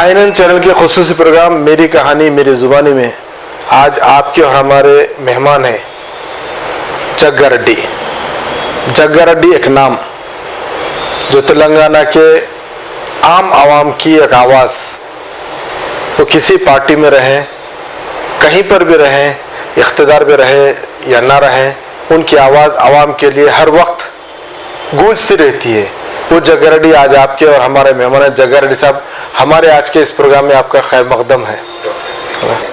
INN channel के खुसूसी programme मेरी कहानी मेरी जुबानी में आज आपके और हमारे मेहमान हैं जग्गा रेड्डी। जग्गा रेड्डी एक नाम जो तेलंगाना के आम आवाम की एक आवाज़, वो किसी पार्टी में रहें, कहीं पर भी रहें, इख्तिदार में रहे या ना रहे, उनकी आवाज़ आवाम के लिए हर वक्त गूंजती रहती है। वो जग्गा रेड्डी आज आपके और हमारे मेहमान हैं। जग्गा रेड्डी साहब, हमारे आज के इस प्रोग्राम में आपका खैर मकदम है।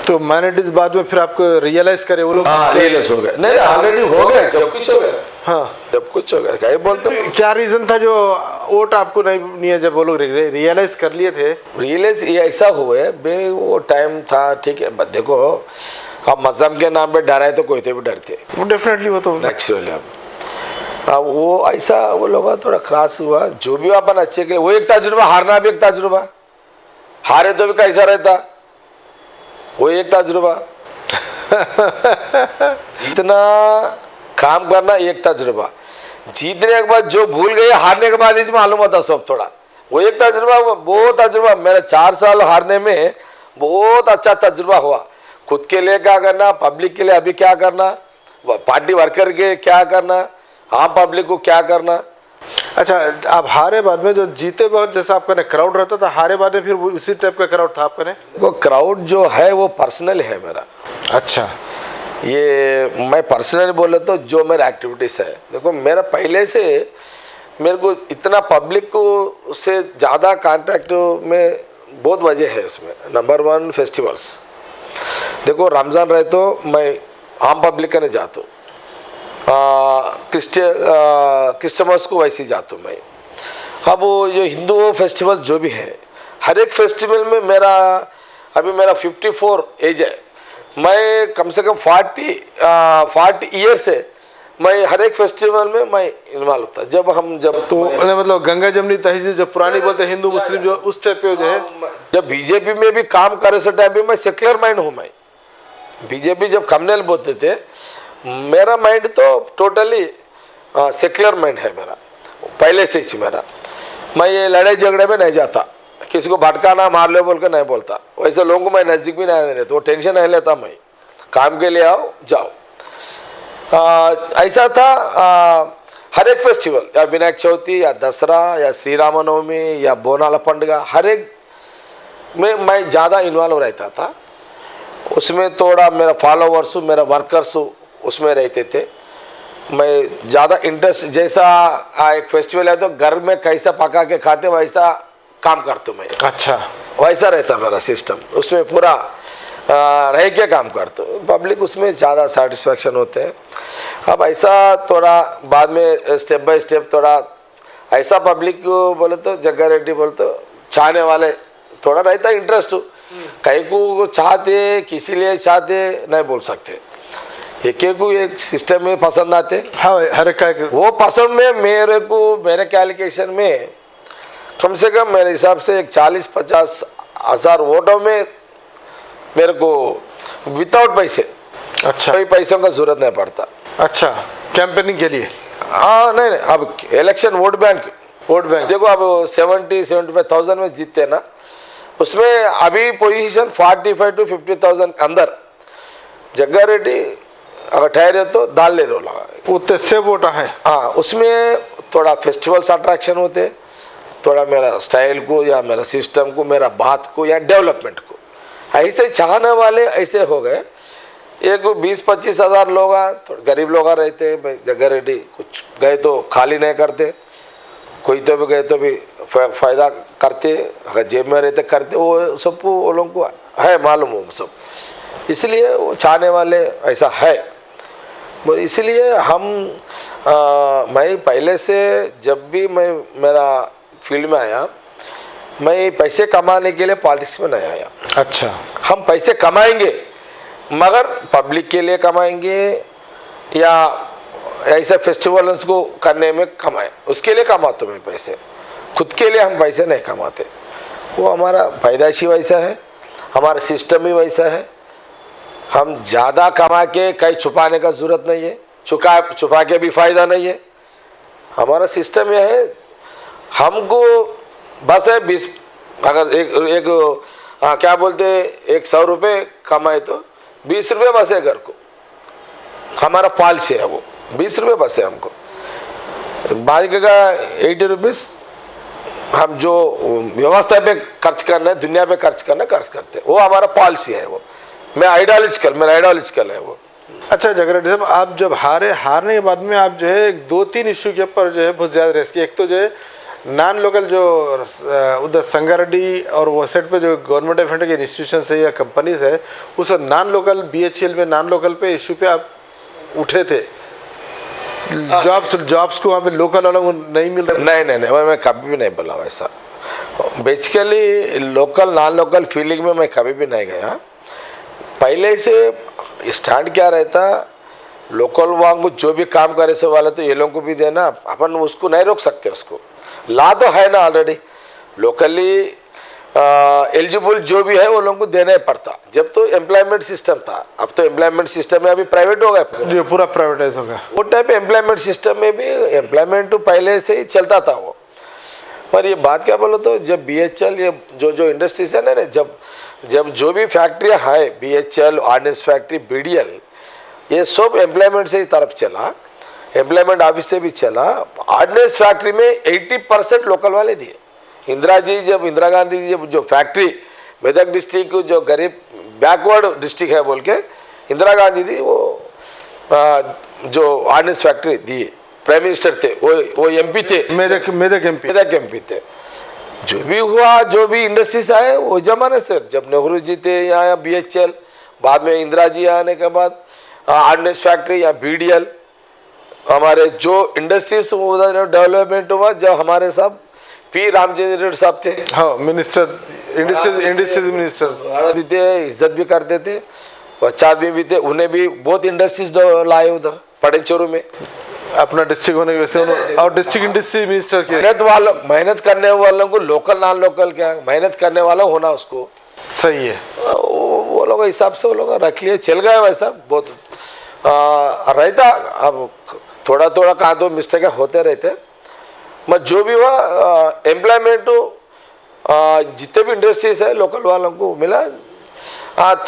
तो माइनॉरिटीज बाद में फिर आपको रियलाइज करे वो लोग? हाँ, रियलाइज हो गए। नहीं, ऑलरेडी हो गए, जब कुछ हो गया। हाँ, जब कुछ हो गया क्या बोलते हो? क्या रीजन था जो वोट आपको नहीं है? जब वो लोग रियलाइज कर लिए थे, रियलाइज ये ऐसा हुआ है बे, वो टाइम था। ठीक है, बस देखो, अब मजहब के नाम पे डराए तो कोई तो भी डरते, वो डेफिनेटली वो तो नेचुरली। अब वो ऐसा वो लोग थोड़ा क्रॉस हुआ, जो भी अपन अच्छे के, वो एक तजुर्बा, हारना भी एक तजुर्बा, हारे तो भी कैसा रहता, वो एक तजुर्बा जितना काम करना एक तजुर्बा, जीतने के बाद जो भूल गए हारने के बाद इसमें मालूम होता सब थोड़ा, वो एक तजुर्बा। वो तजुर्बा मेरा 4 साल हारने में बहुत अच्छा तजुर्बा हुआ। खुद के लिए क्या करना, पब्लिक के लिए अभी क्या करना, पार्टी वर्कर के क्या करना, आम पब्लिक को क्या करना। अच्छा, आप हारे बाद में जो जीते बाद जैसा आपका क्राउड रहता था, हारे बाद में फिर उसी टाइप का क्राउड था आपका? वो क्राउड जो है वो पर्सनल है मेरा। अच्छा, ये मैं पर्सनली बोले तो जो मेरा एक्टिविटीज़ है, देखो मेरा पहले से मेरे को इतना पब्लिक को से ज़्यादा कांटेक्ट में बहुत वजह है उसमें। नंबर 1 फेस्टिवल्स, देखो रमज़ान रहे तो मैं आम पब्लिक का नहीं जाता हूँ, क्रिस्टमस को वैसे ही जाता हूँ मैं। अब वो जो हिंदू फेस्टिवल जो भी है, हर एक फेस्टिवल में मेरा अभी मेरा 54 एज है, मैं कम से कम 40 ईयर से मैं हर एक फेस्टिवल में मैं इन्वॉल्व होता। जब तो मतलब गंगा जमनी तहजीब जो पुरानी बोलते हिंदू मुस्लिम जो उस टाइप पे जो है, जब बीजेपी में भी काम करे उस टाइम भी मैं सेक्युलर माइंड हूँ। मैं बीजेपी जब कम्युनल बोलते थे, मेरा माइंड तो टोटली सेक्युलर माइंड है मेरा पहले से ही मेरा। मैं ये लड़ाई झगड़े में नहीं जाता, किसी को भटकाना मार लो बोल कर नहीं बोलता, वैसे लोगों को मैं नज़दीक भी नहीं देता, वो टेंशन नहीं लेता। मैं काम के लिए आओ जाओ, ऐसा था। हर एक फेस्टिवल, या विनायक चौथी या दसरा या श्री रामनवमी या बोनाला पंडगा, हर एक में मैं ज़्यादा इन्वॉल्व रहता था। उसमें थोड़ा मेरा फॉलोवर्स, मेरा वर्कर्स उसमें रहते थे। मैं ज़्यादा इंटरेस्ट, जैसा एक फेस्टिवल है तो घर में कैसा पका के खाते वैसा काम करता हूँ मैं। अच्छा, वैसा रहता मेरा सिस्टम, उसमें पूरा रह के काम करता हूँ। पब्लिक उसमें ज़्यादा सेटिस्फैक्शन होते हैं। अब ऐसा थोड़ा बाद में स्टेप बाय स्टेप थोड़ा ऐसा पब्लिक को बोले तो जग्गा रेड्डी बोले तो चाहने वाले थोड़ा रहता इंटरेस्ट। कहीं को चाहते, किसी लिए चाहते नहीं बोल सकते, एक को एक सिस्टम में पसंद आते। हाँ, हर एक का वो पसंद में मेरे को मेरे कैलकुलेशन में कम से कम मेरे हिसाब से एक 40-50 हज़ार वोटों में मेरे को विदाउट पैसे, अच्छा, कोई पैसों का जरूरत नहीं पड़ता। अच्छा, कैंपेनिंग के लिए? हाँ, नहीं, अब इलेक्शन वोट बैंक देखो, अब 70-75,000 में जीतते ना, उसमें अभी पोजीशन 45 to 50,000 अंदर जग्गा रेड्डी अगर ठहरे तो डाल ले रो लगा उतने से वोट है। हाँ, उसमें थोड़ा फेस्टिवल्स अट्रैक्शन होते, थोड़ा मेरा स्टाइल को या मेरा सिस्टम को, मेरा बात को या डेवलपमेंट को, ऐसे चाहने वाले ऐसे हो गए। एक 20-25 हज़ार लोग, गरीब लोग रहते हैं। जग्गा रेड्डी कुछ गए तो खाली नहीं करते, कोई तो भी गए तो भी फ़ायदा करते, अगर जेब में रहते करते, वो सबको वो लोगों को है मालूम हो सब, इसलिए वो चाहने वाले ऐसा है। इसलिए हम मैं पहले से जब भी मैं मेरा फील्ड में आया, मैं पैसे कमाने के लिए पॉलिटिक्स में नहीं आया। अच्छा, हम पैसे कमाएंगे मगर पब्लिक के लिए कमाएंगे या ऐसे फेस्टिवल्स को करने में कमाए, उसके लिए कमाते मैं पैसे, खुद के लिए हम पैसे नहीं कमाते। वो हमारा पैदाइशी वैसा है, हमारा सिस्टम भी वैसा है। हम ज़्यादा कमा के कहीं छुपाने का ज़रूरत नहीं है, छुपा के भी फ़ायदा नहीं है। हमारा सिस्टम यह है, हमको बस है अगर एक क्या बोलते, एक 100 रुपये कमाए तो 20 रुपये बसे घर को, हमारा पॉलिसी है वो, 20 रुपये बसे हमको, बाकी का 80 रुपीज़ हम जो व्यवस्था पे खर्च करना है, दुनिया पे खर्च करना खर्च करते हैं, वो हमारा पॉलिसी है। वो मेरा आइडियोलॉजिकल है वो। अच्छा जगरेड्डी साहब, आप जब हारने के बाद में आप जो है 2-3 इशू के ऊपर जो है बहुत ज़्यादा रेस किए। एक तो जो है नॉन लोकल जो उधर संगारेड्डी और वो साइड पे जो गवर्नमेंट ऑफ इंडिया के इंस्टीट्यूशन है या कंपनीज है, उस नॉन लोकल BHEL में नॉन लोकल पे इशू पे आप उठे थे। जॉब्स को वहाँ पे लोकल वालों को नहीं मिल रहा। नहीं, मैं कभी भी नहीं बोला वैसा। Basically local non local feeling में मैं कभी भी नहीं गया। पहले से स्टैंड क्या रहता, लोकल वालों जो भी काम करे से वाले तो ये लोगों को भी देना, अपन उसको नहीं रोक सकते। उसको ला तो है ना ऑलरेडी, लोकली एलिजिबल जो भी है वो लोगों को देना ही पड़ता। जब तो एम्प्लॉयमेंट सिस्टम था, अब तो एम्प्लॉयमेंट सिस्टम में अभी प्राइवेट हो गया, जो पूरा प्राइवेटाइज हो गया। वो टाइप एम्प्लॉयमेंट सिस्टम में भी एम्प्लॉयमेंट तो पहले से ही चलता था वो। पर ये बात क्या बोलो तो जब BHEL ये जो इंडस्ट्रीज है ना, जब जो भी फैक्ट्रियाँ है, BHEL, ऑर्डिनेंस फैक्ट्री, BDL, ये सब एम्प्लॉयमेंट से ही तरफ चला, एम्प्लॉयमेंट ऑफिस से भी चला। ऑर्डिनेंस फैक्ट्री में 80% लोकल वाले दिए। इंदिरा गांधी जी जब जो फैक्ट्री मेदक डिस्ट्रिक्ट को जो गरीब बैकवर्ड डिस्ट्रिक्ट है बोल के इंदिरा गांधी जी वो जो ऑर्डिनेंस फैक्ट्री दिए, प्राइम मिनिस्टर थे, वो MP थे, मेदक MP थे। जो भी हुआ, जो भी इंडस्ट्रीज आए वो जमाने से, जब नेहरू जी थे या BHEL, बाद में इंदिरा जी आने के बाद ऑर्डिनेंस फैक्ट्री या BDL, हमारे जो इंडस्ट्रीज उधर डेवलपमेंट हुआ जब हमारे साहब P रामचंद्र रेड्डी साहब थे, हाँ मिनिस्टर, इंडस्ट्रीज मिनिस्टर थे, इज्जत भी करते थे, बच्चा भी थे, उन्हें भी बहुत इंडस्ट्रीज लाए उधर पटेंचोरू में। अपना डिस्ट्रिक्ट होने की वजह से और डिस्ट्रिक्ट इंडस्ट्री मिनिस्टर के मेहनत करने वालों को लोकल नॉन लोकल क्या, मेहनत करने वाला होना उसको सही है। वो लोग हिसाब से वो लोग रख लिए, चल गए वैसा बहुत रहता। अब थोड़ा कहाँ तो मिस्टेक होते रहते, मत जो भी हुआ एम्प्लॉयमेंट जितने भी इंडस्ट्रीज है लोकल वालों को मिला।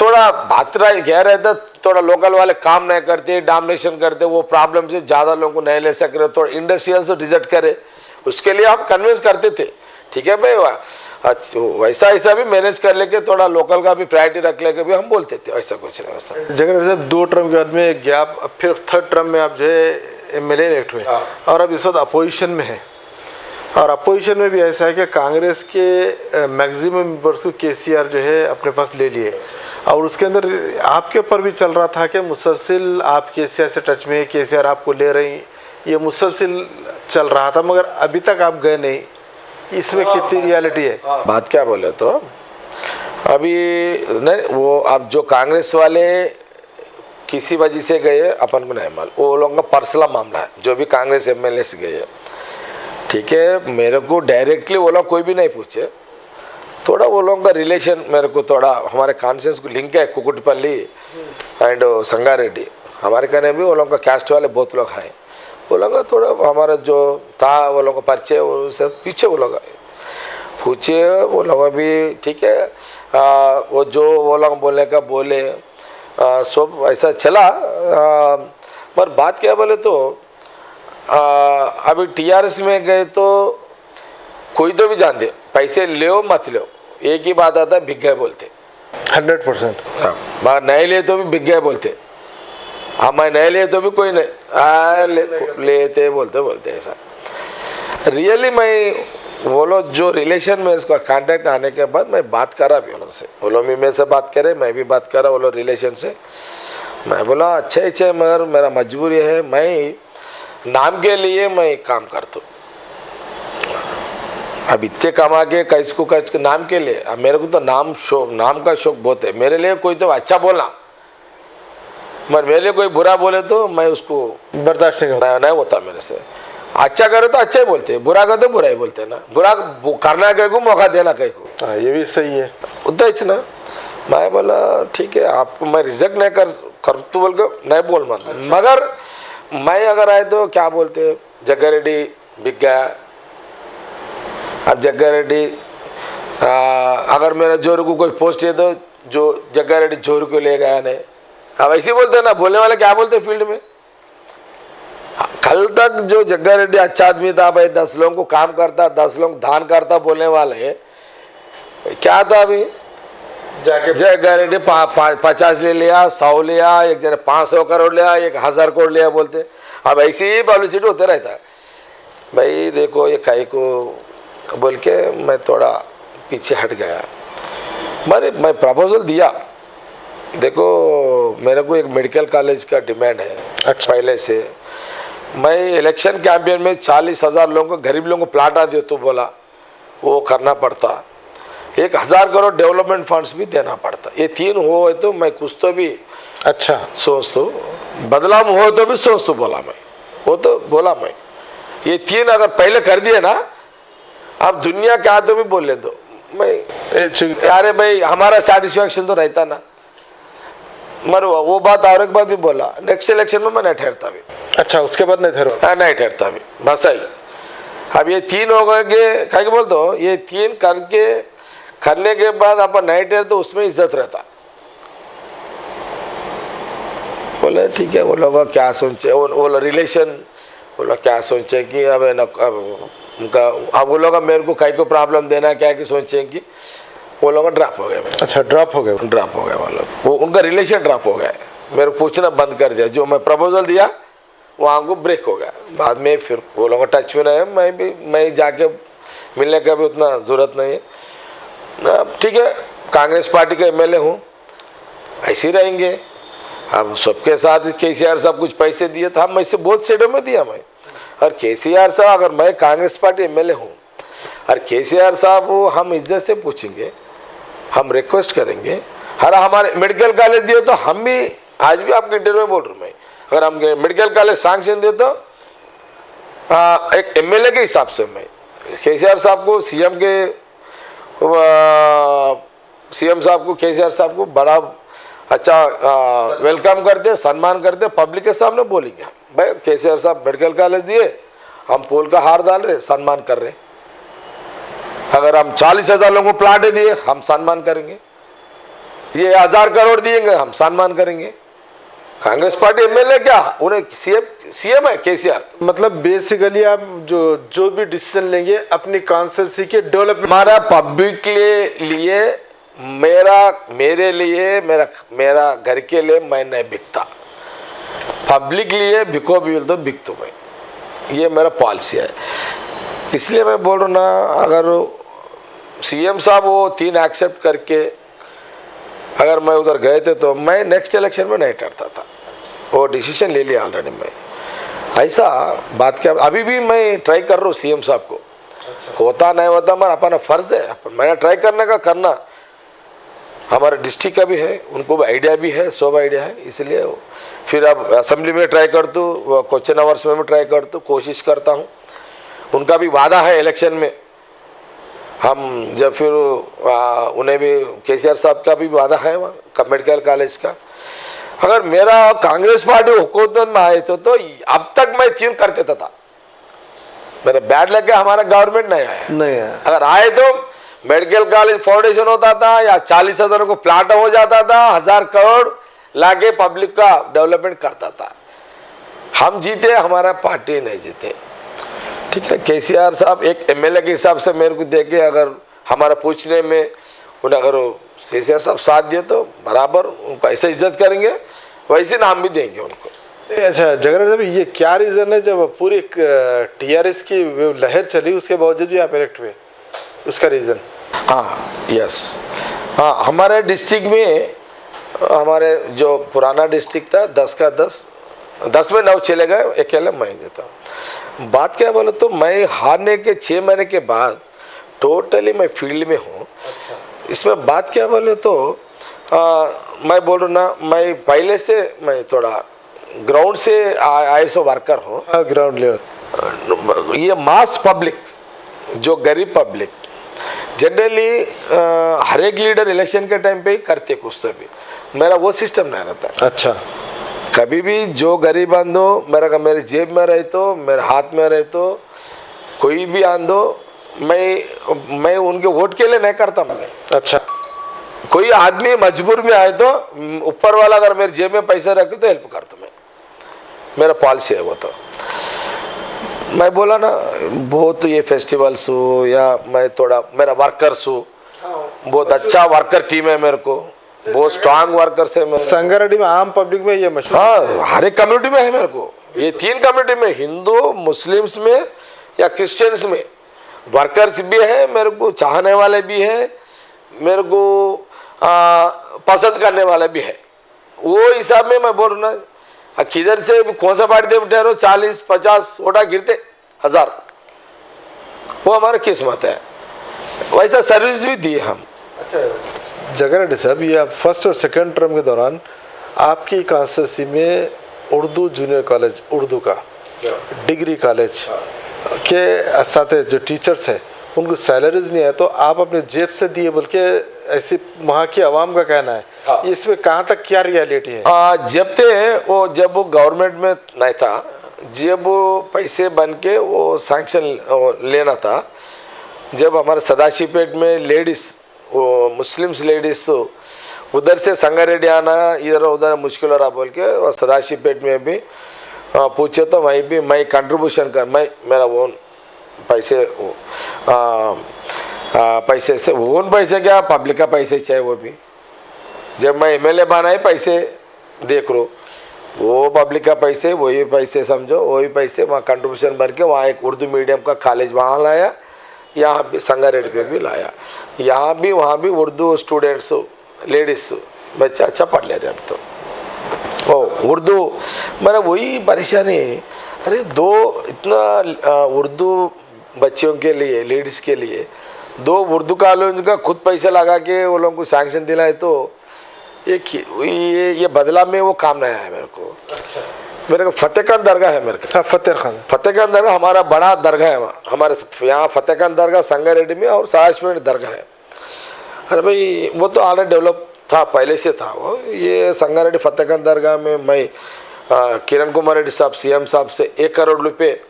थोड़ा बातरा क्या रहता, थोड़ा लोकल वाले काम नहीं करते, डोमिनेशन करते, वो प्रॉब्लम से ज़्यादा लोगों को नहीं ले सक रहे, थोड़ा इंडस्ट्रियल से रिजेक्ट करे, उसके लिए आप कन्विंस करते थे, ठीक है भाई वैसा ऐसा भी मैनेज कर लेके थोड़ा लोकल का भी प्रायोरिटी रख लेके भी हम बोलते थे, ऐसा कुछ नहीं। वैसा जगरेड्डी साहब 2 टर्म के बाद में गैप, फिर 3rd टर्म में आप जो है MLA इलेक्ट हुए और अब इस वक्त अपोजिशन में है। और अपोजिशन में भी ऐसा है कि कांग्रेस के मैक्सिमम मेंबर्स को KCR जो है अपने पास ले लिए, और उसके अंदर आपके ऊपर भी चल रहा था कि मुसलसिल आप KCR से टच में, KCR आपको ले रही, ये मुसलसिल चल रहा था, मगर अभी तक आप गए नहीं। इसमें कितनी रियलिटी है? बात क्या बोले तो अभी नहीं, वो अब जो कांग्रेस वाले किसी वजह से गए अपन को नहीं मालूम, वो लोगों का पर्सनल मामला है। जो भी कांग्रेस MLA से गए, ठीक है, मेरे को डायरेक्टली वो लोग कोई भी नहीं पूछे, थोड़ा वो लोगों का रिलेशन मेरे को थोड़ा हमारे कॉन्शियस को लिंक है, कुकुटपल्ली एंड संगारेड्डी, हमारे कहने भी वो लोगों का कैस्ट वाले बहुत लोग हैं, वो लोग थोड़ा हमारा जो था वो लोगों का परिचय वो सब पीछे वो लोग पूछे, वो लोग भी ठीक है, वो जो वो लोग बोलने का बोले, सब ऐसा चला। पर बात क्या बोले तो अभी TRS में गए तो कोई तो भी जान दे, पैसे ले मत लो, एक ही बात आता है, बिक गए बोलते 100%। हाँ, नहीं ले तो भी बिक गए बोलते, हाँ मैं नहीं ले तो भी कोई नहीं लेते बोलते ऐसा। रियली मैं वो लोग जो रिलेशन में इसका कांटेक्ट आने के बाद मैं बात करा भी उन से, वो लोग भी मेरे से बात करे, मैं भी बात करा वो लोग रिलेशन से। मैं बोला अच्छा मगर मेरा मजबूरी है, मैं नाम के लिए मैं काम करता हूँ, अब इतने कमा के कैसको खर्च के नाम के लिए, अब मेरे को तो नाम का शौक बहुत है। मेरे लिए कोई तो अच्छा बोलना, मगर मेरे लिए कोई बुरा बोले तो मैं उसको बर्दाश्त नहीं होता मेरे से। अच्छा करे तो अच्छा ही बोलते, बुरा करे तो बुरा ही बोलते ना, बुरा करना कहीं को, मौका देना कहीं को। ये भी सही है, उतना ही ना। मैं बोला ठीक है, आपको मैं रिजेक्ट नहीं कर तो बोल के नहीं बोल मत, मगर मैं अगर आए तो क्या बोलते, जग्गा रेड्डी बिक गया, अब जग्गा रेड्डी अगर मेरा जोर को कोई पोस्ट है तो जो जग्गा रेड्डी जोर को ले गया नहीं। अब ऐसे बोलते हैं ना, बोलने वाले क्या बोलते हैं फील्ड में। कल तक जो जग्गा रेड्डी अच्छा आदमी था भाई, 10 लोगों को काम करता, 10 लोग दान करता बोलने वाले, क्या था अभी जाके जग्गा रेड्डी 50 ले लिया, 100 लिया, एक जने 500 करोड़ लिया, एक 1000 करोड़ लिया बोलते। अब ऐसे ही पब्लिसिटी होते रहता है भाई। देखो ये काई को बोल के मैं थोड़ा पीछे हट गया। मैं प्रपोजल दिया, देखो मेरे को एक मेडिकल कॉलेज का डिमांड है। अच्छा। पहले से मैं इलेक्शन कैंपेन में 40,000 लोगों को, गरीब लोगों को प्लाट आ दिया तो बोला वो करना पड़ता, 1,000 करोड़ डेवलपमेंट फंड्स भी देना पड़ता। ये 3 हो तो मैं कुछ तो भी अच्छा सोच तो बदलाव हो तो भी सोच तो बोला मैं, वो तो बोला मैं। ये 3 अगर पहले कर दिए ना, अब दुनिया क्या तो भी बोल ले दो मैं, अरे भाई हमारा सेटिस्फैक्शन तो रहता ना। मर वो बात और एक बात भी बोला, नेक्स्ट इलेक्शन में मैं नहीं ठहरता भी। अच्छा, उसके बाद नहीं ठहरो? नहीं ठहरता भी, बस आई। अब ये 3 हो गए कि क्या बोल दो, ये 3 करने के बाद अपन नहीं ठहर तो उसमें इज्जत रहता। बोले ठीक है, वो लोग क्या सोचे, वो रिलेशन वो लोग क्या सोचे कि अब उनका, अब वो लोग मेरे को कहीं को प्रॉब्लम देना क्या कि सोचे कि वो लोग ड्रॉप हो गए। अच्छा, ड्रॉप हो गए? ड्रॉप हो गए वो लोग, वो उनका रिलेशन ड्रॉप हो गया। मेरे को पूछना बंद कर दिया, जो मैं प्रपोजल दिया वहाँ को ब्रेक हो गया। बाद में फिर वो लोग टच में रहे, मैं जाके मिलने का भी उतना ज़रूरत नहीं है। ठीक है, कांग्रेस पार्टी का एमएलए हूँ, ऐसे ही रहेंगे। अब सबके साथ केसीआर साहब कुछ पैसे दिए तो हम ऐसे बहुत स्टेडियम में दिया मैं। और केसीआर साहब, अगर मैं कांग्रेस पार्टी एमएलए हूँ और केसीआर साहब वो हम इज्जत से पूछेंगे, हम रिक्वेस्ट करेंगे। हर हमारे मेडिकल कॉलेज दिए तो हम भी, आज भी आपके इंटरव्यू में बोल रहा हूँ मैं, अगर हम मेडिकल कॉलेज सैंक्शन दे तो एक एमएलए के हिसाब से मैं केसीआर साहब को, सीएम साहब को, केसीआर साहब को बड़ा अच्छा वेलकम करते, सम्मान करते, पब्लिक के सामने बोलेंगे भाई केसीआर साहब मेडिकल कॉलेज दिए, हम पोल का हार डाल रहे, सम्मान कर रहे। अगर हम 40,000 लोगों को प्लाट दिए, हम सम्मान करेंगे। ये 1,000 करोड़ दिएंगे, हम सम्मान करेंगे। कांग्रेस पार्टी एमएलए क्या, उन्हें सीएम है केसीआर। मतलब बेसिकली आप जो भी डिसीजन लेंगे अपनी कॉन्स्टिट्यूंसी के डेवलपमेंट, हमारा पब्लिक के लिए, मेरे लिए, मेरा घर के लिए मैं नहीं बिकता। पब्लिक लिए बिको भी तो बिक तो मैं, ये मेरा पॉलिसी है। इसलिए मैं बोल रहा हूँ ना, अगर सीएम साहब वो 3 एक्सेप्ट करके अगर मैं उधर गए थे तो मैं नेक्स्ट इलेक्शन में नहीं डरता था। वो डिसीजन ले लिया ऑलरेडी मैं। ऐसा बात क्या, अभी भी मैं ट्राई कर रहा हूँ सीएम साहब को। होता नहीं होता हमारा अपना फर्ज है, मैंने ट्राई करने का करना। हमारे डिस्ट्रिक्ट का भी है, उनको भी आइडिया भी है, सब आइडिया है। इसलिए फिर अब असेंबली में ट्राई कर दूँ, क्वेश्चन आवर्स में ट्राई कर दूँ, कोशिश करता हूँ। उनका भी वादा है इलेक्शन में, हम जब फिर उन्हें भी, केसीआर साहब का भी वादा है वहाँ मेडिकल कॉलेज का। अगर मेरा कांग्रेस पार्टी हुकूमत में आए तो अब तक मैं 3 कर देता था। मेरा बैड लग गया, हमारा गवर्नमेंट नहीं आया। नहीं आया। अगर आए तो मेडिकल कॉलेज फाउंडेशन होता था, या 40,000 को प्लाट हो जाता था, 1,000 करोड़ लाके पब्लिक का डेवलपमेंट करता था। हम जीते, हमारा पार्टी नहीं जीते। ठीक है, केसीआर साहब एक एमएलए के हिसाब से मेरे को देखे, अगर हमारा पूछने में उन्हें अगर केसीआर साहब साथ दिए तो बराबर उनको ऐसे इज्जत करेंगे, वैसे नाम भी देंगे उनको। अच्छा जगन्नाथ साहब, ये क्या रीज़न है जब पूरी टीआरएस की लहर चली उसके बावजूद भी आप इलेक्ट हुए, उसका रीज़न? हाँ, यस, हाँ, हमारे डिस्ट्रिक्ट में, हमारे जो पुराना डिस्ट्रिक्ट था 10 का 10 में 9 चले गए, अकेले मैं देता। बात क्या बोले तो मैं हारने के 6 महीने के बाद टोटली मैं फील्ड में हूँ। अच्छा। इसमें बात क्या बोले तो मैं बोल रहा ना, मैं पहले से मैं थोड़ा ग्राउंड से आईएसओ वर्कर हूँ। ग्राउंड लेवल, ये मास पब्लिक, जो गरीब पब्लिक जनरली हर एक लीडर इलेक्शन के टाइम पे ही करते कुछ तो भी, मेरा वो सिस्टम नहीं रहता। अच्छा, कभी भी जो गरीब आंदो मेरे जेब में रहे तो, मेरे हाथ में रहे तो, कोई भी आंदो मैं उनके वोट के लिए नहीं करता मैं। अच्छा, कोई आदमी मजबूर में आए तो ऊपर वाला अगर मेरे जेब में पैसे रखे तो हेल्प करता मैं, मेरा पॉलिसी है वो। तो मैं बोला ना, बहुत ये फेस्टिवल्स हो या मैं थोड़ा मेरा वर्कर्स हो, बहुत अच्छा वर्कर टीम है मेरे को, बहुत स्ट्रांग वर्कर्स है मेरे। संगारेड्डी में आम पब्लिक में ये मशहूर। हाँ, हर एक कम्युनिटी में है मेरे को, ये 3 कम्युनिटी में, हिंदू मुस्लिम्स में या क्रिश्चियंस में वर्कर्स भी है, मेरे को चाहने वाले भी है, मेरे को पसंद करने वाले भी है। वो हिसाब में मैं बोल रहा ना, किधर से कौन सा पार्टी दे बैठे रहो, 40-50 वोटा गिरते 1000, वो हमारा किस्मत है। वैसा सर्विस भी दी हम। अच्छा जग्गा साहब, ये आप फर्स्ट और सेकंड टर्म के दौरान आपकी कॉन्स्टिट्यूंसी में उर्दू जूनियर कॉलेज, उर्दू का डिग्री कॉलेज के साथ जो टीचर्स हैं उनको सैलरीज नहीं है, तो आप अपने जेब से दिए, बल्कि ऐसी वहाँ की आवाम का कहना है। हाँ। इसमें कहाँ तक क्या रियलिटी है? जब वो गवर्नमेंट में नहीं था, जब वो पैसे बन के वो सैंक्शन लेना था, जब हमारे सदाशिवपेट में लेडीज़, वो मुस्लिम्स लेडीज़ उधर से संगारेड्डी आना इधर उधर मुश्किल हो रहा बोल के, और सदाशिवपेट में भी पूछे तो वहीं भी मैं कंट्रीब्यूशन कर, मैं मेरा ओन पैसे पैसे से, ओन पैसे क्या पब्लिक का पैसे चाहिए, वो भी जब मैं एमएलए बनाए पैसे देख लो, वो पब्लिक का पैसे, वही पैसे समझो, वही पैसे वहाँ कंट्रीब्यूशन भर के वहाँ एक उर्दू मीडियम का कॉलेज वहाँ लाया, यहाँ भी संगारेड्डी पे भी लाया, यहाँ भी वहाँ भी उर्दू स्टूडेंट्स लेडीज़ बच्चा अच्छा पढ़ ले रहे अब तो। ओ उर्दू मेरा वही परेशानी, अरे दो इतना उर्दू बच्चों के लिए, लेडीज़ के लिए 2 उर्दू कॉलेज का खुद पैसा लगा के वो लोगों को सैंक्शन दिलाए, तो ये बदला में वो काम नहीं आया मेरे को। अच्छा, मेरे को फतेह खान दरगाह है मेरे का। फतेह खान दरगाह हमारा बड़ा दरगाह है वहाँ, हमारे यहाँ फतेह खान दरगाह संगारेड्डी में और सदाशिवपेट दरगाह है। अरे भाई वो तो ऑलरेडी डेवलप था, पहले से था वो। ये संगारेड्डी फतेह खान दरगाह में मैं किरण कुमार रेड्डी साहब सीएम साहब से 1 करोड़ रुपये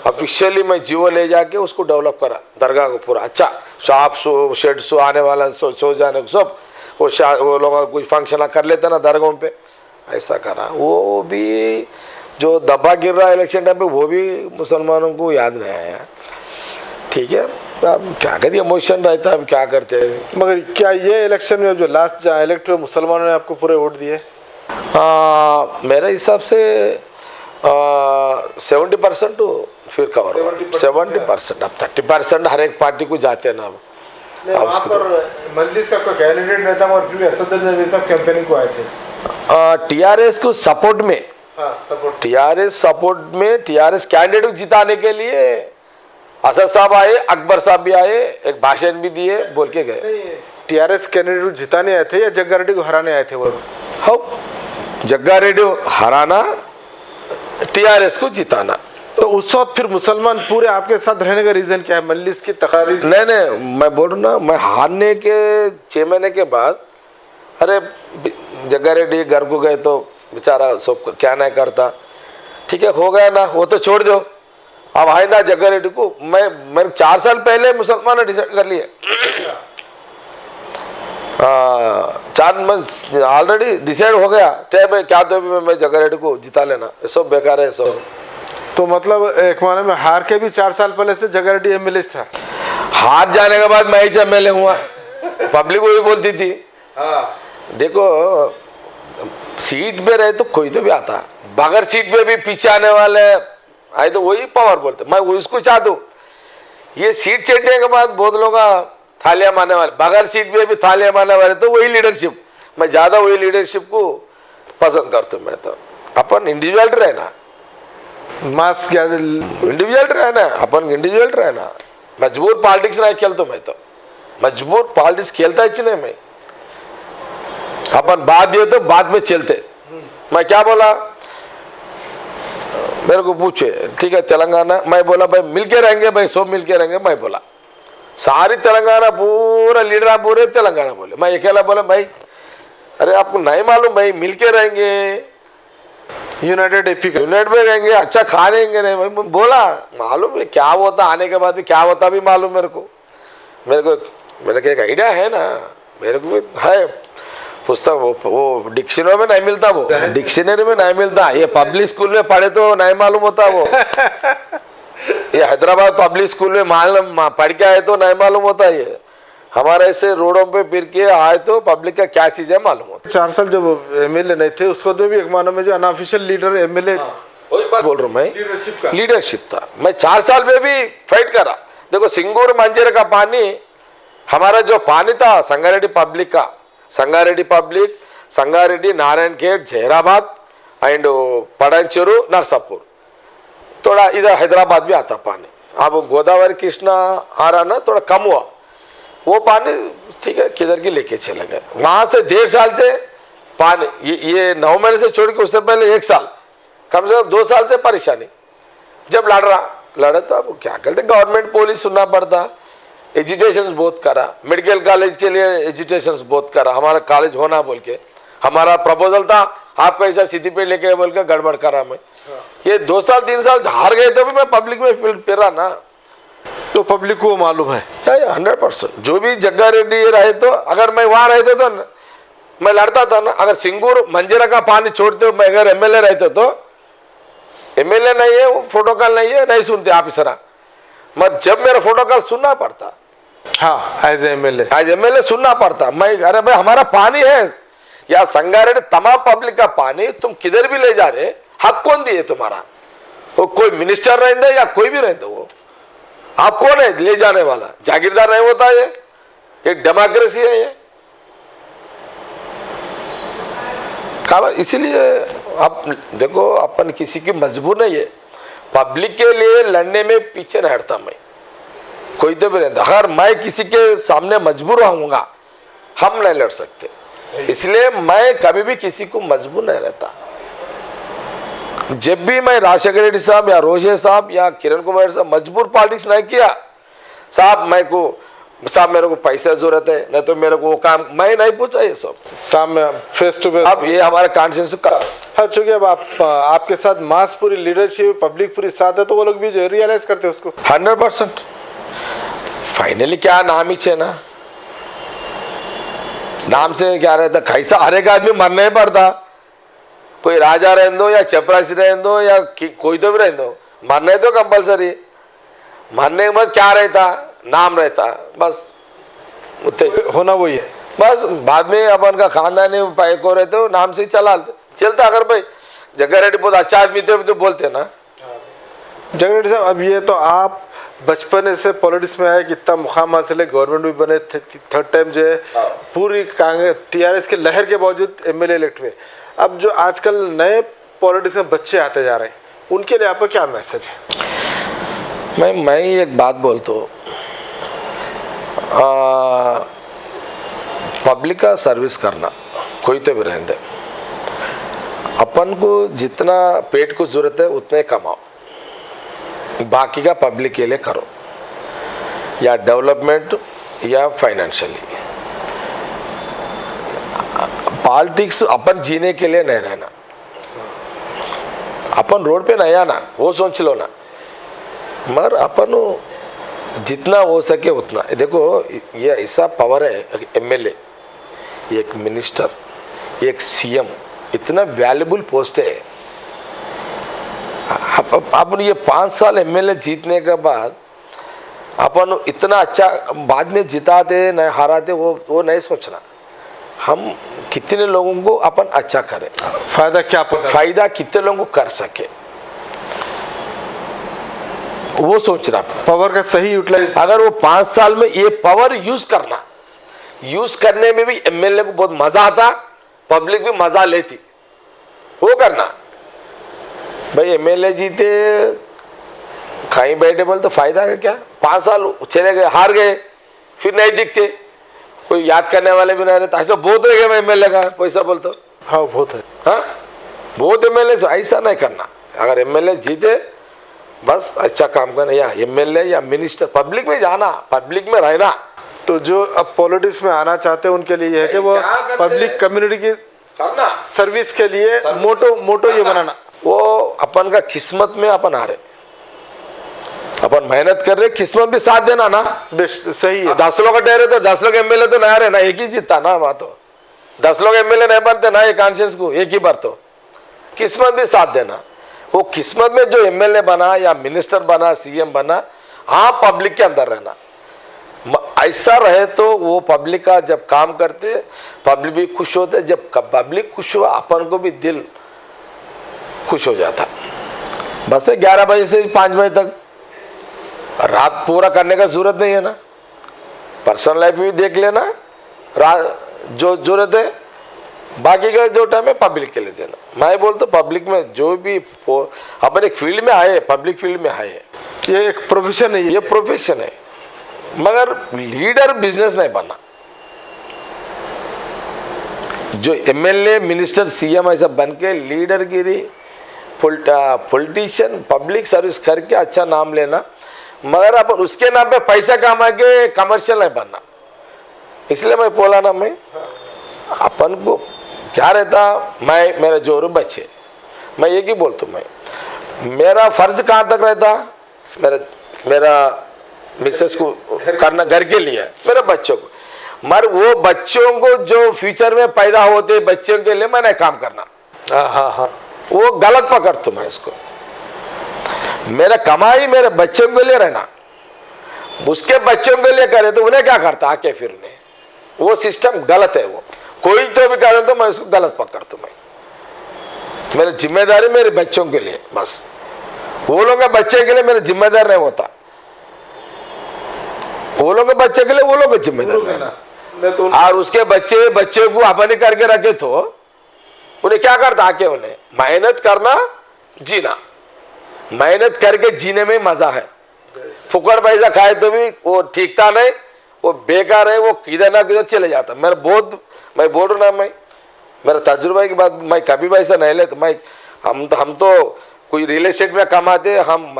ऑफिशियली मैं जीवो ले जाके उसको डेवलप करा, दरगाह को पूरा अच्छा, शॉप्स हो, शेड्स हो, आने वाला सो जाने को सब, वो लोग कोई फंक्शन कर लेते ना दरगाहों पे, ऐसा करा। वो भी जो दबा गिर रहा है इलेक्शन टाइम पे, वो भी मुसलमानों को याद नहीं आया। ठीक है, अब क्या कहते हैं, इमोशन रहता है, अब क्या करते हैं। मगर क्या ये इलेक्शन में जो लास्ट जहाँ इलेक्ट हुए मुसलमानों ने आपको पूरे वोट दिए? मेरे हिसाब से 70% तो फिर कवर, 70%, अब 30% हर एक पार्टी को जाते हैं ना। अब वहाँ पर मजलिस का कोई कैंडिडेट नहीं था, और फिर भी असदुद्दीन नबी साहब कैंपेनिंग को आए थे टीआरएस को सपोर्ट में। हाँ, सपोर्ट टीआरएस सपोर्ट में, टीआरएस कैंडिडेट को जिताने के लिए असद साहब आए, अकबर साहब भी आए, एक भाषण भी दिए, बोल के गए। टीआरएस कैंडिडेट को जिताने आए थे या जग्गा रेड्डी को हराने आए थे वो? हाँ, जग्गा रेड्डी हराना, टीआरएस को जिताना। तो उस वक्त फिर मुसलमान पूरे आपके साथ रहने का रीजन क्या है? मजलिस की तकारीर? नहीं, मैं बोल रहा हूँ ना, मैं हारने के 6 महीने के बाद, अरे जग्गा रेड्डी घर को गए तो बेचारा सब क्या नहीं करता, ठीक है हो गया ना, वो तो छोड़ दो। अब आइंदा जग्गा रेड्डी को मैंने 4 साल पहले मुसलमान ने डिसाइड कर लिए, 4 मंथ ऑलरेडी डिसाइड हो गया, भाई क्या तो भी मैं जग्गा रेड्डी को जिता लेना, सब बेकार है सब। तो मतलब एक माने में हार के भी 4 साल पहले से जग्गा रेड्डी एमएलए था? हार जाने के बाद मैं ही एमएलए हुआ, पब्लिक वही बोलती थी। देखो सीट पे रहे तो कोई तो भी आता, बगैर सीट पे भी पीछे आने वाले आए तो वही पावर बोलते, मैं उसको चाह दूँ। ये सीट चढ़ने के बाद बहुत लोग थालियां मारने वाले, बगैर सीट पे भी थालियां मारने वाले, तो वही लीडरशिप, मैं ज़्यादा वही लीडरशिप को पसंद करता हूँ। मैं तो अपन इंडिविजुअल रहना, मास क्या इंडिविजुअल रहना, अपन इंडिविजुअल रहना, मजबूर पॉलिटिक्स नहीं खेलता मैं तो, मजबूर पॉलिटिक्स खेलता ही नहीं मैं। अपन बात दिए तो बाद में चलते। मैं क्या बोला, मेरे को पूछे, ठीक है तेलंगाना, मैं बोला भाई मिलके रहेंगे, भाई सब मिलके रहेंगे। मैं बोला सारी तेलंगाना पूरा लीडर पूरे तेलंगाना बोले, मैं अकेला बोला भाई अरे आपको नहीं मालूम भाई मिलके रहेंगे, यूनाइटेड एपी का यूनिट में रहेंगे, अच्छा खाएंगे नहीं। मैं बोला मालूम है क्या होता, आने के बाद भी क्या होता भी मालूम मेरे को एक आइडिया है ना, मेरे को भी है पुस्तक, वो डिक्शनरी में नहीं मिलता, वो डिक्शनरी में नहीं मिलता, ये पब्लिक स्कूल में पढ़े तो नहीं मालूम होता वो ये हैदराबाद पब्लिक स्कूल में मालूम पढ़ के आए तो नहीं मालूम होता, ये हमारे ऐसे रोडों पे फिर के आए तो पब्लिक का क्या चीज है मालूम होता। 4 साल जब एमएलए नहीं थे उस वक्त में भी एक मानो में जो अनऑफिशियल लीडर एमएलए वही बात बोल रहा हूँ मैं, लीडरशिप था। मैं 4 साल में भी फाइट करा। देखो सिंगूर मंजर का पानी, हमारा जो पानी था संगारेड्डी पब्लिक का, Sangareddy public, Sangareddy, Narayankhed, Zaheerabad and Patancheru, Narsapur, थोड़ा इधर हैदराबाद भी आता पानी। अब गोदावरी कृष्णा आ रहा ना, थोड़ा कम हुआ वो पानी, ठीक है किधर की लेके चले गए। वहां से 1.5 साल से पानी, ये 9 महीने से छोड़ के उससे पहले 1 साल, कम से कम 2 साल से परेशानी। जब लड़ा तो अब क्या करते, गवर्नमेंट पुलिस सुनना पड़ता, एजुटेशन बहुत करा, मेडिकल कॉलेज के लिए एजुटेशन बहुत करा, हमारा कॉलेज होना बोल के हमारा प्रपोजल था, आपको ऐसा सिटी पे लेके बोल के गड़बड़ करा मैं। ये 2 साल 3 साल हार गए तो भी मैं पब्लिक में फिरा ना, तो पब्लिक को मालूम है 100%। जो भी जग्गा रेड्डी रहे तो, अगर मैं वहां रहते तो मैं लड़ता था ना। अगर सिंगूर मंजीरा का पानी छोड़ते मैं अगर एमएलए रहते तो, एमएलए नहीं है वो, प्रोटोकॉल नहीं है, नहीं सुनते ऑफिसर, मैं जब मेरा प्रोटोकॉल सुनना पड़ता, हाँ एज एमएलए सुनना पड़ता। मैं अरे भाई हमारा पानी है या संगारेड्डी तमाम पब्लिक का पानी तुम किधर भी ले जा रहे, हक कौन दिए तुम्हारा? वो कोई मिनिस्टर रहते या कोई भी रहते, वो आप कौन है ले जाने वाला? जागीरदार नहीं होता, ये एक डेमोक्रेसी है ये। इसीलिए आप देखो अपन किसी की मजबूर नहीं है, पब्लिक के लिए लड़ने में पीछे नहीं हटता मैं, कोई तो भी रहता। अगर मैं किसी के सामने मजबूर होऊंगा हम नहीं लड़ सकते, इसलिए मैं कभी भी किसी को मजबूर नहीं रहता। जब भी मैं राजशेखर रेड्डी साहब या रोशे साहब या किरण कुमार साहब मजबूर पॉलिटिक्स नहीं किया, साहब मेरे को पैसा जरूरत है, नहीं तो मेरे को वो काम, मैं नहीं पूछा ये सब सामने फेस टू फेस। अब ये हमारे कॉन्शियस का हाँ, चूंकि अब आपके साथ मास पूरी लीडरशिप पब्लिक पूरी साथ है तो वो लोग भी जो रियलाइज करते हैं उसको 100%। फाइनली क्या नाम ही है ना, नाम से क्या रहता, कैसा हर एक आदमी मरना ही पड़ता, कोई राजा रहने दो या चपरासी रहने दो या कोई तो भी रहने दो, मरने तो कंपलसरी। मरने के बाद क्या रहता, नाम रहता, बस होना वही है। बस बाद में अपन का खानदानी को रहते हो, नाम से ही चलता। अगर भाई जग्गा रेड्डी बहुत अच्छा आदमी थे तो बोलते ना। जग्गा रेड्डी साहब, अब ये तो आप बचपन से पॉलिटिक्स में आए, कितना मुकाम हासिल है, गवर्नमेंट भी बने, 3rd टाइम जो है पूरी कांग्रेस टीआरएस के लहर के बावजूद एमएलए इलेक्ट हुए। अब जो आजकल नए पॉलिटिक्स में बच्चे आते जा रहे हैं, उनके लिए आपका क्या मैसेज है? मैं एक बात बोलता हूँ, पब्लिक का सर्विस करना कोई तो भी रहने दे, अपन को जितना पेट को जरूरत है उतने कमाओ, बाकी का पब्लिक के लिए करो, या डेवलपमेंट या फाइनेंशियली। पॉलिटिक्स अपन जीने के लिए नहीं रहना, अपन रोड पे नहीं आना, वो सोच लो ना, मगर अपन जितना हो सके उतना। देखो ये ऐसा पावर है, एक एमएलए, एक मिनिस्टर, एक सीएम, इतना वैल्यूबल पोस्ट है। अपन ये 5 साल एमएलए जीतने के बाद अपन इतना अच्छा बाद में जिताते नहीं हराते वो नहीं सोचना, हम कितने लोगों को अपन अच्छा करें, फायदा कितने लोगों को कर सके, वो सोच रहा। पावर का सही यूटिलाइज, अगर वो 5 साल में ये पावर यूज करने में भी एमएलए को बहुत मजा आता, पब्लिक भी मजा लेती, वो करना। भाई एमएलए जीते कहीं बैठे बोल तो फायदा है क्या? 5 साल चले गए, हार गए, फिर नहीं दिखते, कोई याद करने वाले भी नहीं रहता। ऐसा बहुत है क्या एमएलए का पैसा बोलते? हाँ बहुत है, हाँ बहुत एमएलए ऐसा नहीं करना। अगर एमएलए जीते बस अच्छा काम करना, या एमएलए या मिनिस्टर पब्लिक में जाना, पब्लिक में रहना। तो जो अब पॉलिटिक्स में आना चाहते हैं उनके लिए यह है कि वो पब्लिक कम्युनिटी की करना, सर्विस के लिए मोटो ये बनाना। वो अपन का किस्मत में अपन आ रहे, अपन मेहनत कर रहे, किस्मत भी साथ देना ना। सही है। 10 लोग ठहरे तो 10 लोग एमएलए तो ना रहे ना, एक ही जीतता ना वहां तो। 10 लोग एमएलए नहीं बनते ना, ये कॉन्शियस को एक ही बार तो किस्मत भी साथ देना। वो किस्मत में जो एमएलए बना या मिनिस्टर बना, सीएम बना, हाँ पब्लिक के अंदर रहना, ऐसा रहे तो वो पब्लिक का जब काम करते पब्लिक भी खुश होते, जब पब्लिक खुश हुआ अपन को भी दिल खुश हो जाता। बस 11 बजे से 5 बजे तक रात पूरा करने का जरूरत नहीं है ना, पर्सनल लाइफ भी देख लेना, रात जो जरूरत है, बाकी का जो टाइम है पब्लिक के लिए देना। मैं बोलता पब्लिक में जो भी अपन एक फील्ड में आए, पब्लिक फील्ड में आए, ये एक प्रोफेशन है, ये प्रोफेशन है, मगर लीडर बिजनेस नहीं बनना। जो एमएलए मिनिस्टर सीएम ऐसा बन के लीडरगिरी, पॉलिटिशियन पब्लिक सर्विस करके अच्छा नाम लेना, मगर अपन उसके नाम पे पैसा कमा के कमर्शियल नहीं बनना। इसलिए मैं बोला ना, मैं अपन को क्या रहता, मैं मेरे जोरू बच्चे, मैं एक ही बोलता हूँ, मैं मेरा फर्ज कहाँ तक रहता, मेरा मिसेस को करना घर के लिए, मेरे बच्चों को, मगर वो बच्चों को जो फ्यूचर में पैदा होते बच्चों के लिए मैंने काम करना। हाँ, वो गलत पकड़ तुम है इसको। मेरा कमाई मेरे बच्चों के लिए रहना, उसके बच्चों के लिए करे तो उन्हें क्या करता आके फिर उन्हें, वो सिस्टम गलत है। वो कोई तो भी करे तो मैं उसको गलत पकड़ता हूँ। मैं मेरी जिम्मेदारी मेरे बच्चों के लिए, बस वो लोग के बच्चे के लिए मेरा जिम्मेदार नहीं होता, वो लोग के बच्चे के लिए वो लोग जिम्मेदार रहना। और उसके बच्चे को अपन करके रखे तो उन्हें क्या करता आके, उन्हें मेहनत करना, जीना, मेहनत करके जीने में मजा है। फुकड़ पैसा खाए तो भी वो ठीकता नहीं, वो बेकार है, वो किधर ना किधर चले जाता। मैं बोल रहा ना, मैं मेरा तजुर्बा की बात, मैं कभी पैसा नहीं लेता। मैं हम तो कोई रियल एस्टेट में कमाते, हम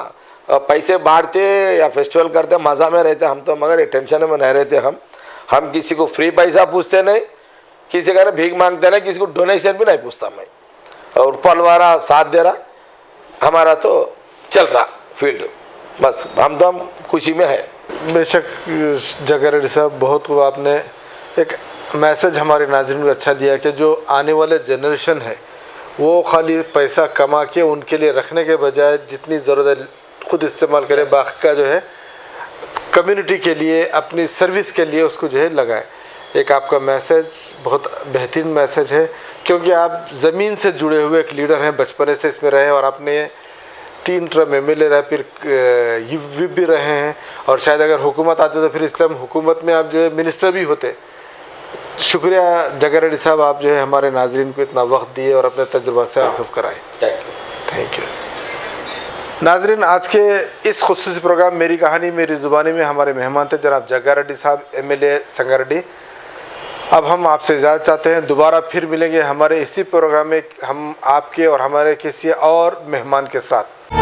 पैसे बांटते या फेस्टिवल करते, मज़ा में रहते हम तो, मगर टेंशन में नहीं रहते हम किसी को फ्री पैसा पूछते नहीं, किसी का भीख मांगते नहीं, किसी को डोनेशन भी नहीं पूछता मैं। और ऊपर वाला साथ दे रहा, हमारा तो चल रहा फील्ड, बस हम खुशी में है। बेशक जग्गा रेड्डी साहब, बहुत को आपने एक मैसेज हमारे नाज़रीन को अच्छा दिया कि जो आने वाले जनरेशन है वो खाली पैसा कमा के उनके लिए रखने के बजाय जितनी ज़रूरत है खुद इस्तेमाल करें, बाकी का जो है कम्युनिटी के लिए, अपनी सर्विस के लिए उसको जो है लगाएं। एक आपका मैसेज बहुत बेहतरीन मैसेज है, क्योंकि आप ज़मीन से जुड़े हुए एक लीडर हैं, बचपने से इसमें रहे और आपने 3 टर्म एमएलए रहे, फिर विप भी रहे हैं, और शायद अगर हुकूमत आती तो फिर इस टाइम हुकूमत में आप जो है मिनिस्टर भी होते। शुक्रिया जग्गा रेड्डी साहब, आप जो है हमारे नाजरीन को इतना वक्त दिए और अपने तजुर्बा से वाकिफ़ कराए। Thank you. नाजरीन, आज के इस खुसूसी प्रोग्राम मेरी कहानी मेरी ज़ुबानी में हमारे मेहमान थे जनाब जग्गा रेड्डी साहब, एमएलए संगारेड्डी। अब हम आपसे इजाज़त चाहते हैं, दोबारा फिर मिलेंगे हमारे इसी प्रोग्राम में हम आपके और हमारे किसी और मेहमान के साथ।